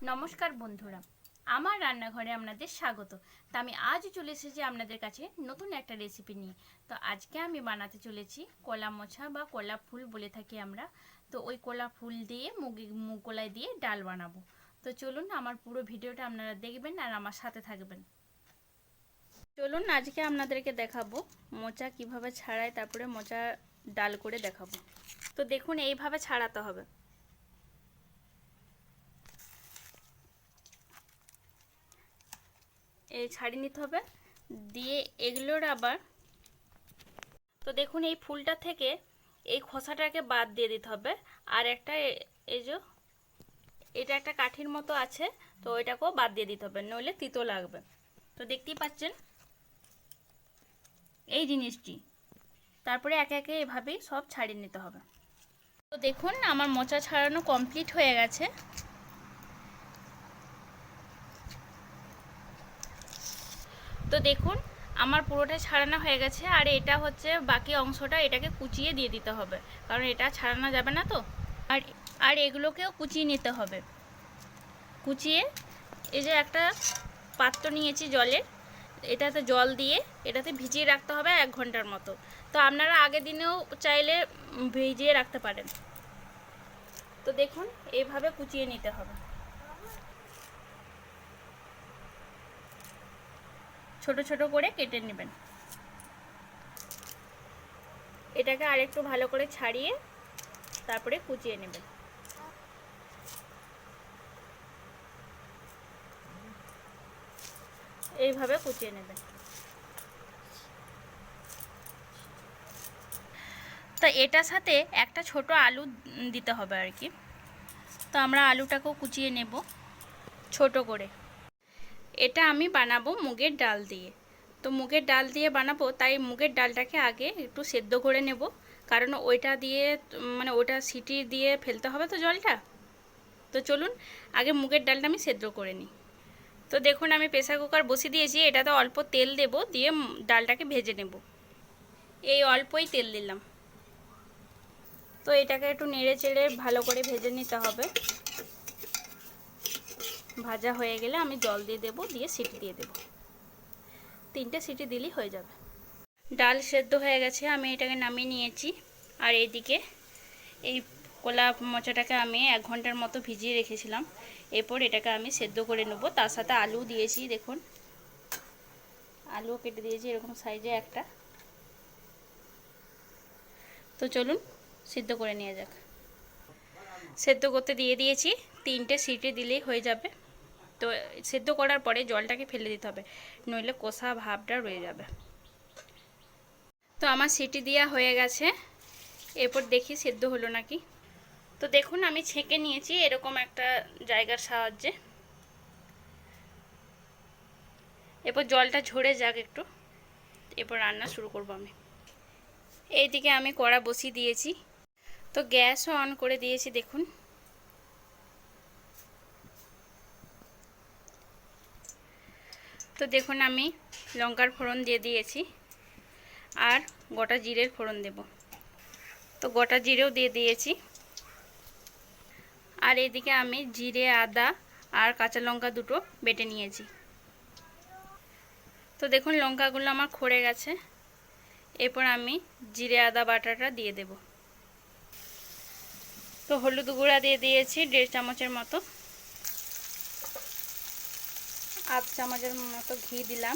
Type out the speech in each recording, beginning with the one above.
নমস্কার বন্ধুরা, আমার রান্নাঘরে আপনাদের স্বাগত। তো আমি আজ চলে এসেছি আপনাদের কাছে নতুন একটা রেসিপি নিয়ে। তো আজকে আমি বানাতে চলেছি কলা মোছা বা কলা ফুল বলে থাকি আমরা। তো ওই কলা ফুল দিয়ে মুগ কলাই দিয়ে ডাল বানাবো। তো চলুন আমার পুরো ভিডিওটা আপনারা দেখবেন আর আমার সাথে থাকবেন। চলুন আজকে আপনাদেরকে দেখাবো মোচা কিভাবে ছাড়ায়, তারপরে মোচা ডাল করে দেখাবো। তো দেখুন এইভাবে ছাড়াতে হবে। এই ছাড়িয়ে নিতে হবে, দিয়ে এগুলোর আবার তো দেখুন এই ফুলটা থেকে এই খোসাটাকে বাদ দিয়ে দিতে হবে। আর একটা এই যে এটা একটা কাঠির মতো আছে, তো এটাকেও বাদ দিয়ে দিতে হবে, নইলে তিতো লাগবে। তো দেখতেই পাচ্ছেন এই জিনিসটি। তারপরে একে একে এভাবেই সব ছাড়িয়ে নিতে হবে। তো দেখুন আমার মোচা ছাড়ানো কমপ্লিট হয়ে গেছে। তো দেখুন আমার পুরোটা ছাড়ানো হয়ে গেছে, আর এটা হচ্ছে বাকি অংশটা, এটাকে কুচিয়ে দিয়ে দিতে হবে, কারণ এটা ছাড়ানো যাবে না। তো আর আর এগুলোকেও কুচিয়ে নিতে হবে। কুচিয়ে এই যে একটা পাত্র নিয়েছি জলের, এটাতে জল দিয়ে এটাতে ভিজিয়ে রাখতে হবে 1 ঘন্টার মতো। তো আপনারা আগের দিনেও চাইলে ভিজিয়ে রাখতে পারেন। তো দেখুন এইভাবে কুচিয়ে নিতে হবে, ছোট ছোট করে কেটে নেবেন। এটাকে আরেকটু ভালো করে ছাড়িয়ে তারপরে কুচিয়ে নেবেন। এইভাবে কুচিয়ে নেবেন। তো এটার সাথে একটা ছোট আলু দিতে হবে আর কি। তো আমরা আলুটাকেও কুচিয়ে নেব ছোট করে। এটা আমি বানাবো মুগের ডাল দিয়ে। তো মুগের ডাল দিয়ে বানাবো, তাই মুগের ডালটাকে আগে একটু সেদ্ধ করে নেব, কারণ ওইটা দিয়ে মানে ওটা সিটি দিয়ে ফেলতে হবে তো জলটা। তো চলুন আগে মুগের ডালটা আমি সেদ্ধ করে নিই। তো দেখুন আমি প্রেসার কুকার বসিয়ে দিয়েছি, এটাতে অল্প তেল দেব, দিয়ে ডালটাকে ভেজে নেব। এই অল্পই তেল দিলাম। তো এটাকে একটু নেড়ে চেড়ে ভালো করে ভেজে নিতে হবে। ভাজা হয়ে গেলে আমি জল দিয়ে দেব, দিয়ে সিটি দিয়ে দেব। 3টে সিটি দিলেই হয়ে যাবে। ডাল সেদ্ধ হয়ে গেছে, আমি এটাকে নামিয়ে নিয়েছি। আর এইদিকে এই কলা মোচাটাকে আমি 1 ঘন্টার মতো ভিজিয়ে রেখেছিলাম। এরপর এটাকে আমি সেদ্ধ করে নেব। তার সাথে আলু দিয়েছি, দেখুন আলুও কেটে দিয়েছি এরকম সাইজে একটা। তো চলুন সিদ্ধ করে নিয়ে যাক। সেদ্ধ করতে দিয়ে দিয়েছি, 3টে সিটি দিলেই হয়ে যাবে। তো সেদ্ধ করার পরে জলটাকে ফেলে দিতে হবে, নইলে কষা ভাবটা রয়ে যাবে। তো আমার সিটি দেওয়া হয়ে গেছে, এরপর দেখি সেদ্ধ হলো নাকি। তো দেখুন আমি ছেঁকে নিয়েছি এরকম একটা জায়গার সাহায্যে। এরপর জলটা ঝরে যাক একটু, এরপর রান্না শুরু করব আমি। এইদিকে আমি কড়া বসিয়ে দিয়েছি, তো গ্যাসও অন করে দিয়েছি। দেখুন তো দেখুন আমি লঙ্কার ফোড়ন দিয়ে দিয়েছি, আর গোটা জিরের ফোড়ন দেব। তো গোটা জিরেও দিয়ে দিয়েছি। আর এইদিকে আমি জিরে, আদা আর কাঁচা লঙ্কা দুটো বেটে নিয়েছি। তো দেখুন লঙ্কাগুলো আমার খড়ে গেছে। এরপর আমি জিরে আদা বাটাটা দিয়ে দেব। তো হলুদ গুঁড়া দিয়ে দিয়েছি 1.5 চামচের মতো। 1/2 চামচের মতো ঘি দিলাম।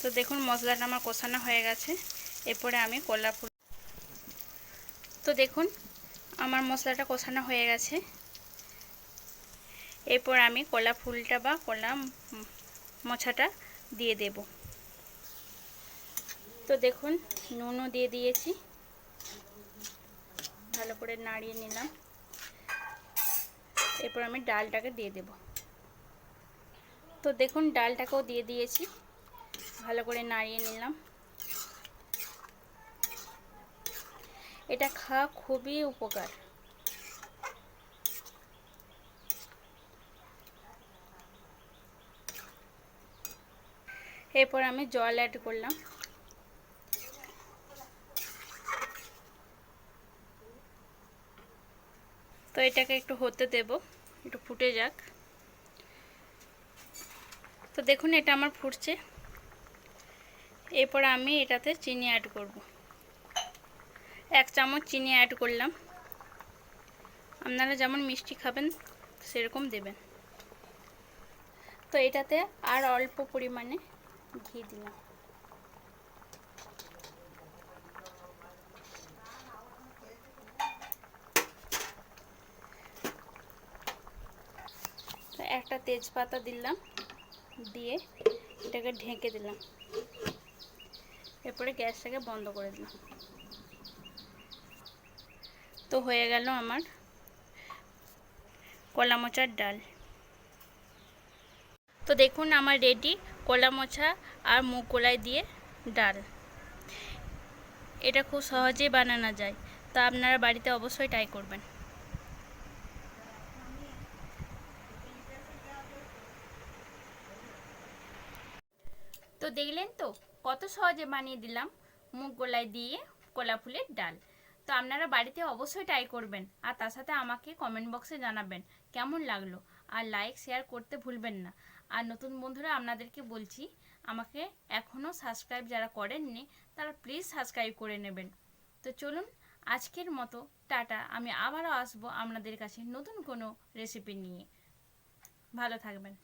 তো দেখুন মশলাটা আমার কষানো হয়ে গেছে। এরপরে আমি কলা ফুল, তো দেখুন আমার মশলাটা কষানো হয়ে গেছে। এরপর আমি কলা ফুলটা বা কলা মোছাটা দিয়ে দেব। তো দেখুন নুনও দিয়ে দিয়েছি, ভালো করে নাড়িয়ে নিলাম। এরপর আমি ডালটাকে দিয়ে দেব। তো দেখুন ডালটাকেও দিয়ে দিয়েছি, ভালো করে নাড়িয়ে নিলাম। এটা খাওয়া খুবই উপকার। এরপর আমি জল অ্যাড করলাম। তো এটাকে একটু হতে দেব, একটু ফুটে যাক। তো দেখুন এটা আমার ফুটছে। এরপর আমি এটাতে চিনি অ্যাড করব। 1 চামচ চিনি অ্যাড করলাম। আপনারা যেমন মিষ্টি খাবেন সেরকম দেবেন। তো এটাতে আর অল্প পরিমাণে ঘি দিলাম। তো একটা তেজপাতা দিলাম, দিয়ে এটাকে ঢেকে দিলাম। এরপরে গ্যাসটাকে বন্ধ করে দিলাম। তো হয়ে গেল আমার কলা মোচার ডাল। তো দেখুন আমার রেডি কলা মোচা আর মুগ কলাই দিয়ে ডাল। এটা খুব সহজেই বানানো যায়, তো আপনারা বাড়িতে অবশ্যই ট্রাই করবেন। তো দেখলেন তো কত সহজে বানিয়ে দিলাম মুগ কলাই দিয়ে কলা ফুলের ডাল। তো আপনারা বাড়িতে অবশ্যই ট্রাই করবেন, আর তার সাথে আমাকে কমেন্ট বক্সে জানাবেন কেমন লাগলো। আর লাইক শেয়ার করতে ভুলবেন না। আর নতুন বন্ধুরা আপনাদেরকে বলছি, আমাকে এখনও সাবস্ক্রাইব যারা করেননি তারা প্লিজ সাবস্ক্রাইব করে নেবেন। তো চলুন আজকের মতো টাটা। আমি আবারও আসবো আপনাদের কাছে নতুন কোনো রেসিপি নিয়ে। ভালো থাকবেন।